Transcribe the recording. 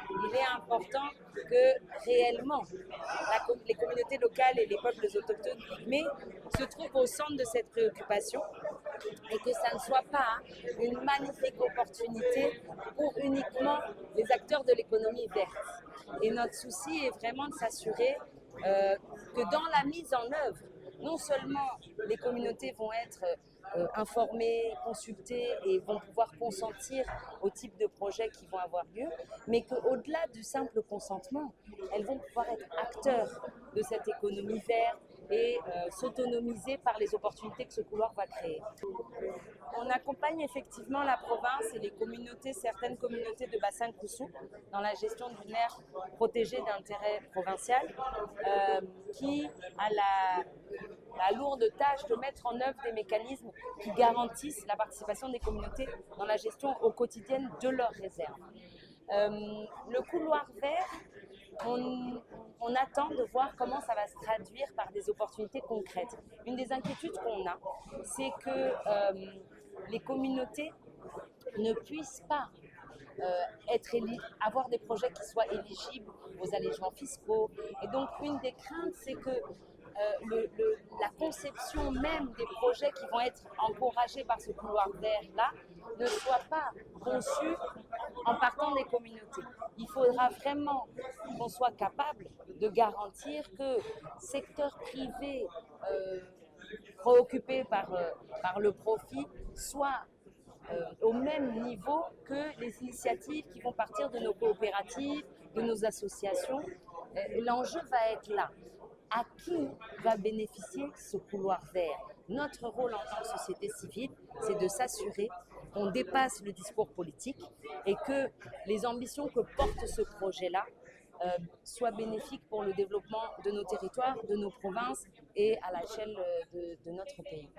Il est important que réellement les communautés locales et les peuples autochtones pygmées se trouvent au centre de cette préoccupation et que ça ne soit pas une magnifique opportunité pour uniquement les acteurs de l'économie verte. Et notre souci est vraiment de s'assurer que dans la mise en œuvre, non seulement les communautés vont être informées, consultées et vont pouvoir consentir au type de projets qui vont avoir lieu, mais qu'au-delà du simple consentement, elles vont pouvoir être acteurs de cette économie verte et s'autonomiser par les opportunités que ce couloir va créer. On accompagne effectivement la province et les communautés, certaines communautés de bassin Koussou, dans la gestion d'une aire protégée d'intérêt provincial, qui a la lourde tâche de mettre en œuvre des mécanismes qui garantissent la participation des communautés dans la gestion au quotidien de leurs réserves. Le couloir vert, on attend de voir comment ça va se traduire par des opportunités concrètes. Une des inquiétudes qu'on a, c'est que les communautés ne puissent pas avoir des projets qui soient éligibles aux allégements fiscaux. Et donc, une des craintes, c'est que la conception même des projets qui vont être encouragés par ce couloir vert-là ne soit pas conçue en partant des communautés. Il faudra vraiment qu'on soit capable de garantir que secteur privé préoccupé par le profit soit au même niveau que les initiatives qui vont partir de nos coopératives, de nos associations. L'enjeu va être là. À qui va bénéficier ce couloir vert? Notre rôle en tant que société civile, c'est de s'assurer qu'on dépasse le discours politique et que les ambitions que porte ce projet-là soient bénéfiques pour le développement de nos territoires, de nos provinces et à l'échelle de notre pays.